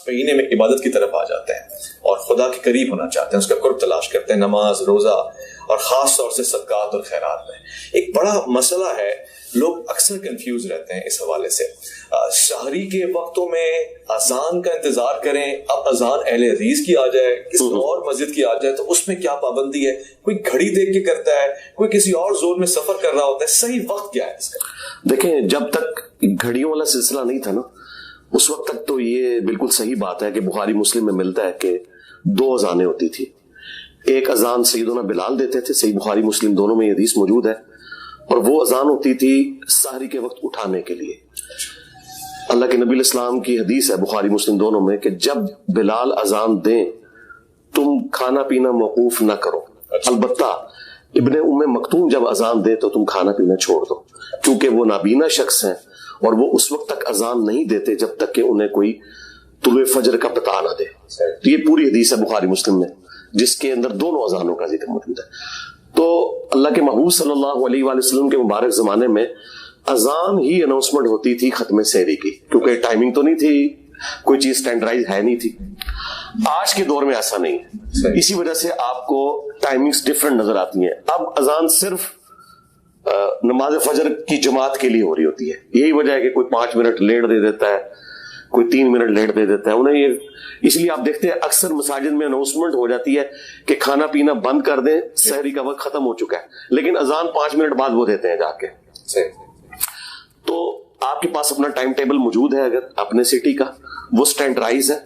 مہینے میں عبادت کی طرف آ جاتے ہیں اور خدا کے قریب ہونا چاہتے ہیں، اس کا قرب تلاش کرتے ہیں نماز، روزہ اور خاص طور سے صدقات اور خیرات میں۔ ایک بڑا مسئلہ ہے، لوگ اکثر کنفیوز رہتے ہیں اس حوالے سے۔ شہری کے وقتوں میں اذان کا انتظار کریں، اب اذان اہل حدیث کی آ جائے، کسی اور مسجد کی آ جائے تو اس میں کیا پابندی ہے؟ کوئی گھڑی دیکھ کے کرتا ہے، کوئی کسی اور زون میں سفر کر رہا ہوتا ہے، صحیح وقت کیا ہے اس کا؟ دیکھیں، جب تک گھڑیوں والا سلسلہ نہیں تھا نا، اس وقت تک تو یہ بالکل صحیح بات ہے کہ بخاری مسلم میں ملتا ہے کہ 2 اذانیں ہوتی تھی۔ ایک اذان سیدنا بلال دیتے تھے، صحیح بخاری مسلم دونوں میں یہ حدیث موجود ہے، اور وہ اذان ہوتی تھی سحری کے وقت اٹھانے کے لیے۔ اللہ کے نبی علیہ السلام کی حدیث ہے بخاری مسلم دونوں میں کہ جب بلال اذان دیں تم کھانا پینا موقوف نہ کرو، البتہ ابن ام مکتوم جب اذان دے تو تم کھانا پینا چھوڑ دو، کیونکہ وہ نابینا شخص ہیں اور وہ اس وقت تک اذان نہیں دیتے جب تک کہ انہیں کوئی طلوع فجر کا پتہ نہ دے۔ تو یہ پوری حدیث ہے بخاری مسلم میں جس کے اندر دونوں اذانوں کا ذکر موجود ہے۔ تو اللہ کے محبوب صلی اللہ علیہ وآلہ وسلم کے مبارک زمانے میں اذان ہی اناؤنسمنٹ ہوتی تھی ختم سحری کی، کیونکہ ٹائمنگ تو نہیں تھی، کوئی چیز سٹینڈرڈائز ہے نہیں تھی۔ آج کے دور میں ایسا نہیں ہے، اسی وجہ سے آپ کو ٹائمنگز ڈیفرنٹ نظر آتی ہیں۔ اب اذان صرف نماز فجر کی جماعت کے لیے ہو رہی ہوتی ہے، یہی وجہ ہے کہ کوئی 5 منٹ لیٹ دے دیتا ہے، کوئی 3 منٹ لیٹ دے دیتا ہے انہیں یہ، اس لیے آپ دیکھتے ہیں اکثر مساجد میں اناؤنسمنٹ ہو جاتی ہے کہ کھانا پینا بند کر دیں، سحری کا وقت ختم ہو چکا ہے، لیکن اذان 5 منٹ بعد وہ دیتے ہیں جا کے۔ تو آپ کے پاس اپنا ٹائم ٹیبل موجود ہے، اگر اپنے سٹی کا وہ سٹینڈرائز ہے،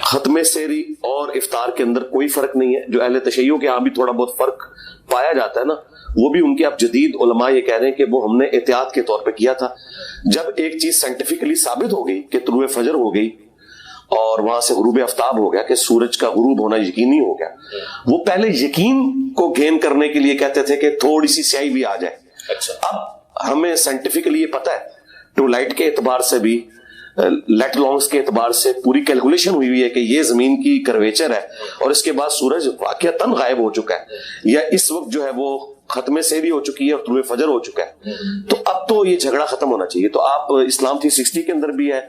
ختم سحری اور افطار کے اندر کوئی فرق نہیں ہے۔ جو اہل تشیع کے ہاں بھی تھوڑا بہت فرق پایا جاتا ہے نا، وہ بھی ان کے اب جدید علماء یہ کہہ رہے ہیں کہ وہ ہم نے احتیاط کے طور پہ کیا تھا۔ جب ایک چیز سائنٹیفکلی ثابت ہو گئی کہ طلوع فجر ہو گئی اور وہاں سے غروب آفتاب ہو گیا، کہ سورج کا غروب ہونا یقینی ہو گیا، وہ پہلے یقین کو گین کرنے کے لیے کہتے تھے کہ تھوڑی سی سیاہی بھی آ جائے۔ اب ہمیں سائنٹیفکلی یہ پتا ہے، ٹو لائٹ کے اعتبار سے بھی، لیٹ لانگس کے اعتبار سے پوری کیلکولیشن ہوئی ہے کہ یہ زمین کی کرویچر ہے اور اس کے بعد سورج واقعتاً غائب ہو چکا ہے، یا اس وقت جو ہے وہ ختم سحری ہو چکی ہے اور طلوع فجر ہو چکا ہے۔ تو اب تو یہ جھگڑا ختم ہونا چاہیے۔ تو آپ اسلام 360 کے اندر بھی ہے،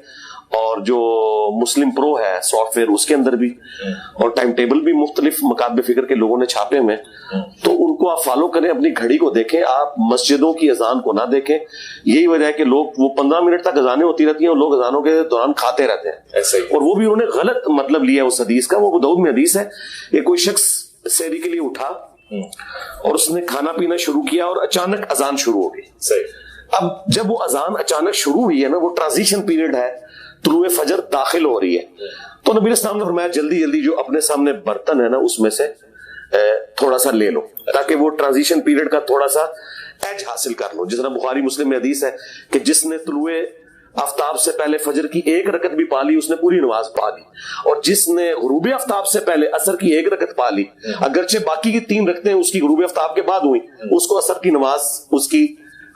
اور جو مسلم پرو ہے سافٹ ویئر اس کے اندر بھی، اور ٹائم ٹیبل بھی مختلف مکاتب فکر کے لوگوں نے چھاپے میں، تو ان کو آپ فالو کریں، اپنی گھڑی کو دیکھیں، آپ مسجدوں کی اذان کو نہ دیکھیں۔ یہی وجہ ہے کہ لوگ وہ 15 منٹ تک اذانیں ہوتی رہتی ہیں اور لوگ اذانوں کے دوران کھاتے رہتے ہیں، اور وہ بھی انہوں نے غلط مطلب لیا اس حدیث کا۔ وہ ابو داؤد میں حدیث ہے کہ کوئی شخص سحری کے لیے اٹھا اور اس نے کھانا پینا شروع کیا اور اچانک اذان شروع ہو گئی۔ اب جب وہ اذان اچانک شروع ہوئی ہے نا، وہ ٹرانزیشن پیریڈ ہے، طلوع فجر داخل ہو رہی ہے، تو نبی علیہ السلام نے فرمایا جلدی جلدی جو اپنے سامنے برتن ہے نا اس میں سے تھوڑا سا لے لو، تاکہ وہ ٹرانزیشن پیریڈ کا تھوڑا سا ایج حاصل کر لو۔ جس طرح بخاری مسلم میں حدیث ہے کہ جس نے طلوع آفتاب سے پہلے فجر کی 1 رکعت بھی پا لی اس نے پوری نماز پا لی، اور جس نے غروب آفتاب سے پہلے عصر کی 1 رکعت پا لی، اگرچہ باقی کی 3 رکعتیں اس کی غروب آفتاب کے بعد ہوئی، اس کو عصر کی نماز اس کی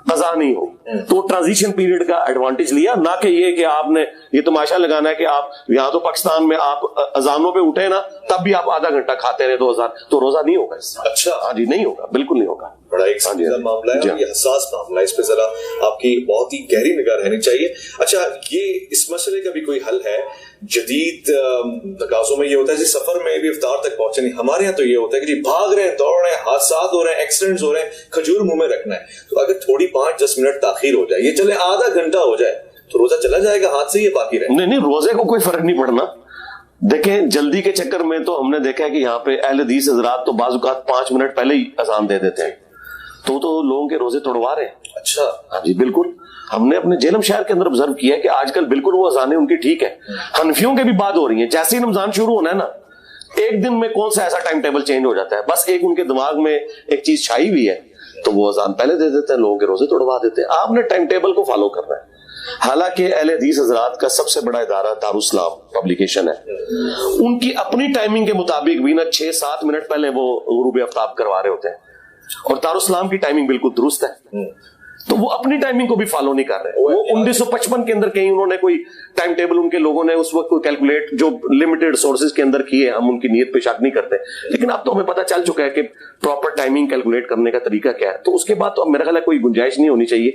قضا نہیں ہو۔ تو ٹرانزیشن پیریڈ کا ایڈوانٹیج لیا، نہ کہ یہ کہ آپ نے یہ تماشا لگانا ہے کہ آپ یہاں تو پاکستان میں آپ اذانوں پہ اٹھے نا تب بھی آپ آدھا گھنٹہ کھاتے رہے 2000، تو روزہ نہیں ہوگا اس سے۔ اچھا، ہاں جی، نہیں ہوگا، بالکل نہیں ہوگا۔ بڑا ایک سنجیدہ معاملہ ہے اور یہ حساس معاملہ ہے، اس پہ ذرا آپ کی بہت ہی گہری نگاہ رہنی چاہیے۔ اچھا، یہ اس مسئلے کا بھی کوئی حل ہے؟ جدید تقاضوں میں یہ ہوتا ہے جی سفر میں بھی افطار تک پہنچے نہیں، ہمارے یہاں تو یہ ہوتا ہے کہ جی بھاگ رہے ہیں، دوڑ رہے ہیں، حادثات ہو رہے ہیں، ایکسیڈنٹس ہو رہے ہیں، کھجور منہ میں رکھنا ہے، تو اگر تھوڑی 5-10 منٹ تاخیر ہو جائے، یہ چلے آدھا گھنٹہ ہو جائے تو روزہ چلا جائے گا ہاتھ سے، یہ باقی رہے؟ نہیں، روزے کو کوئی فرق نہیں پڑنا۔ دیکھیں، جلدی کے چکر میں تو ہم نے دیکھا ہے کہ یہاں پہ اہل حدیث حضرات تو بعض اوقات 5 منٹ پہلے ہی اذان دے دیتے ہیں، تو لوگوں کے روزے توڑوا رہے ہیں۔ اچھا، ہاں جی، بالکل۔ ہم نے اپنے جیلم شہر کے اندر آبزرو کیا ہے کہ آج کل بالکل وہ اذانیں ان کی ٹھیک ہے، حنفیوں کے بھی بعد ہو رہی ہیں۔ جیسے ہی رمضان شروع ہونا ہے نا، ایک دن میں کون سا ایسا ٹائم ٹیبل چینج ہو جاتا ہے، بس ایک ان کے دماغ میں ایک چیز چھائی ہوئی ہے تو وہ اذان پہلے دے دیتے ہیں، لوگوں کے روزے توڑوا دیتے ہیں۔ آپ نے ٹائم ٹیبل کو فالو کرنا ہے۔ حالانکہ اہل حدیث حضرات کا سب سے بڑا ادارہ دارالاسلام پبلیکیشن ہے، ان کی اپنی ٹائمنگ کے مطابق بھی نا 6-7 منٹ پہلے وہ غروب آفتاب کروا رہے ہوتے ہیں، اور دارالاسلام کی ٹائمنگ بالکل درست ہے، تو وہ اپنی ٹائمنگ کو بھی فالو نہیں کر رہے۔ وہ 1955 کے اندر کہیں انہوں نے کوئی ٹائم ٹیبل ان کے لوگوں نے اس وقت کوئی کیلکولیٹ جو لمیٹڈ سورسز کے اندر کیے، ہم ان کی نیت پہ شک نہیں کرتے، لیکن اب تو ہمیں پتہ چل چکا ہے کہ پراپر ٹائمنگ کیلکولیٹ کرنے کا طریقہ کیا ہے، تو اس کے بعد تو اب میرا خیال ہے کوئی گنجائش نہیں ہونی چاہیے۔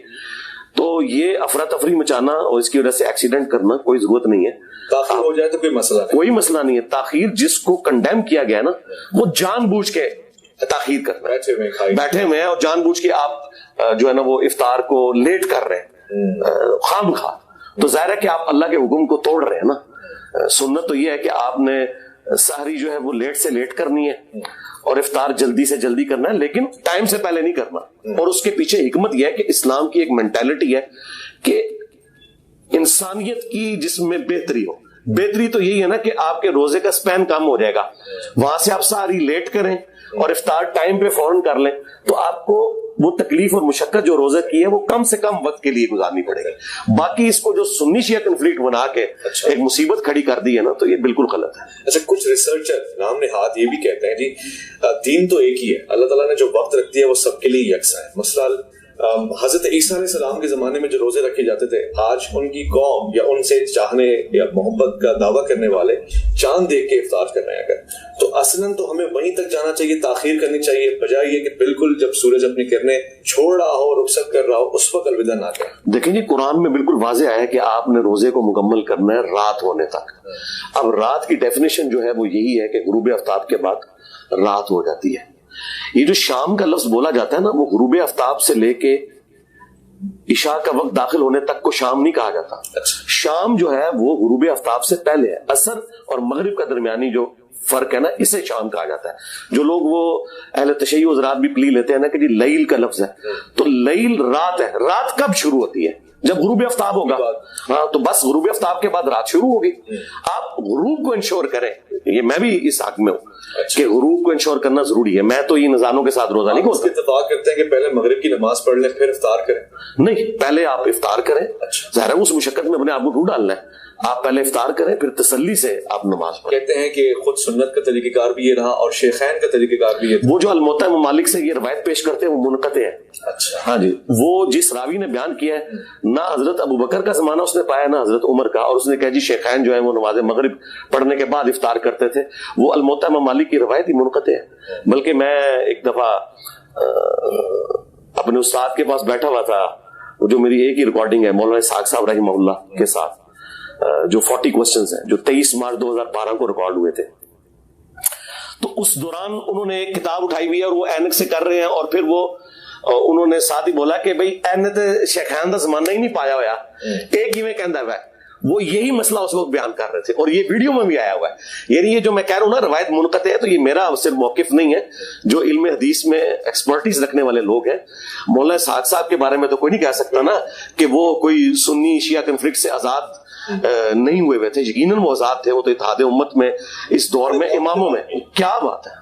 تو یہ افراتفری مچانا اور اس کی وجہ سے ایکسیڈنٹ کرنا کوئی ضرورت نہیں ہے. تاخیر ہو جائے تو کوئی مسئلہ نہیں, کوئی مسئلہ نہیں ہے. تاخیر جس کو کنڈیم کیا گیا نا وہ جان بوجھ کے تاخیر کرنا ہے, بیٹھے ہوئے ہیں اور جان بوجھ کے آپ جو ہے نا وہ افطار کو لیٹ کر رہے ہیں خام خواہ, تو ظاہر ہے کہ آپ اللہ کے حکم کو توڑ رہے ہیں نا. سنت تو یہ ہے کہ آپ نے سحری جو ہے وہ لیٹ سے لیٹ کرنی ہے اور افطار جلدی سے جلدی کرنا ہے, لیکن ٹائم سے پہلے نہیں کرنا. اور اس کے پیچھے حکمت یہ ہے کہ اسلام کی ایک مینٹالٹی ہے کہ انسانیت کی جس میں بہتری ہو. بہتری تو یہی ہے نا کہ آپ کے روزے کا سپین کم ہو جائے گا, وہاں سے آپ ساری لیٹ کریں اور افطار ٹائم پہ فوراً کر لیں, تو آپ کو وہ تکلیف اور مشقت جو روزے کی ہے وہ کم سے کم وقت کے لیے گزارنی پڑے گی. باقی اس کو جو سنی شیعہ کنفلکٹ بنا کے ایک مصیبت کھڑی کر دی ہے نا, تو یہ بالکل غلط ہے. اچھا, کچھ ریسرچر نام نہاد یہ بھی کہتے ہیں جی دین تو ایک ہی ہے, اللہ تعالیٰ نے جو وقت رکھ دیا وہ سب کے لیے یکساں ہے. مثلا حضرت عیسیٰ علیہ السلام کے زمانے میں جو روزے رکھے جاتے تھے, آج ان کی قوم یا ان سے چاہنے یا محبت کا دعویٰ کرنے والے چاند دیکھ کے افطار کر رہے ہیں. اگر تو اصلاً تو ہمیں وہیں تک جانا چاہیے, تاخیر کرنی چاہیے, بجائے یہ کہ بالکل جب سورج اپنی کرنیں چھوڑ رہا ہو, رخصت کر رہا ہو, اس وقت الوداع نہ کریں. دیکھیں جی, قرآن میں بالکل واضح آیا کہ آپ نے روزے کو مکمل کرنا ہے رات ہونے تک. اب رات کی ڈیفینیشن جو ہے وہ یہی ہے کہ غروب آفتاب کے بعد رات ہو جاتی ہے. یہ جو شام کا لفظ بولا جاتا ہے نا, وہ غروب آفتاب سے لے کے عشاء کا وقت داخل ہونے تک کو شام نہیں کہا جاتا. شام جو ہے وہ غروب آفتاب سے پہلے ہے. عصر اور مغرب کا درمیانی جو فرق ہے نا, اسے شام کہا جاتا ہے. جو لوگ وہ اہل تشیع حضرات بھی پلی لیتے ہیں نا کہ جی لیل کا لفظ ہے, تو لیل رات ہے. رات کب شروع ہوتی ہے؟ جب غروب آفتاب ہوگا. ہاں, تو بس غروب آفتاب کے بعد رات شروع ہوگی. آپ غروب کو انشور کریں, یہ میں بھی اس حق میں ہوں کہ غروب کو انشور کرنا ضروری ہے. میں تو یہ نظانوں کے ساتھ روزہ نہیں کھولتا. اتفاق کرتے ہیں کہ پہلے مغرب کی نماز پڑھ لیں پھر افطار کریں. نہیں, پہلے آپ افطار کریں. ظاہر ہے اس مشقت میں اپنے آپ کو کیوں ڈالنا ہے, آپ پہلے افطار کریں پھر تسلی سے آپ نماز پڑھیں. کہتے ہیں کہ خود سنت کا طریقہ کار بھی یہ رہا اور شیخین کا طریقہ کار بھی یہ رہا. وہ جو الموطا ممالک سے یہ روایت پیش کرتے ہیں وہ منقطع ہے. اچھا, ہاں جی, وہ جس راوی نے بیان کیا ہے نہ حضرت ابو بکر کا زمانہ اس نے پایا نہ حضرت عمر کا, اور اس نے کہا جی شیخین جو ہیں وہ نماز مغرب پڑھنے کے بعد افطار کرتے تھے, وہ الموطا ممالک کی روایت ہی منقطع ہے. بلکہ میں ایک دفعہ اپنے استاد کے پاس بیٹھا ہوا تھا, جو میری ایک ہی ریکارڈنگ ہے مولانا اسحاق صاحب رحمہ اللہ کے ساتھ, جو 40 کوسچنز ہیں جو 23 مارچ 2012 کو ریکارڈ ہوئے تھے. تو اس دوران انہوں نے ایک کتاب اٹھائی ہوئی ہے اور وہ اینک سے کر رہے ہیں, اور پھر وہ انہوں نے ساتھ ہی بولا کہ بھائی این تے شیخین دا زمانہ ہی نہیں پایا ہوا, ایک ہی میں کہندا ہوا ہے. وہ یہی مسئلہ اس وقت بیان کر رہے تھے اور یہ ویڈیو میں بھی آیا ہوا ہے. یعنی یہ جو میں کہہ رہا ہوں نا روایت منقطع ہے, تو یہ میرا صرف موقف نہیں ہے, جو علم حدیث میں ایکسپرٹیز رکھنے والے لوگ ہیں. مولانا اسحاق صاحب کے بارے میں تو کوئی نہیں کہہ سکتا نا کہ وہ کوئی سنی شیعہ کنفلکٹ سے آزاد نہیں ہوئے تھے. یقیناً وہ آزاد تھے, وہ تو اتحاد امت میں اس دور میں اماموں میں. کیا بات ہے.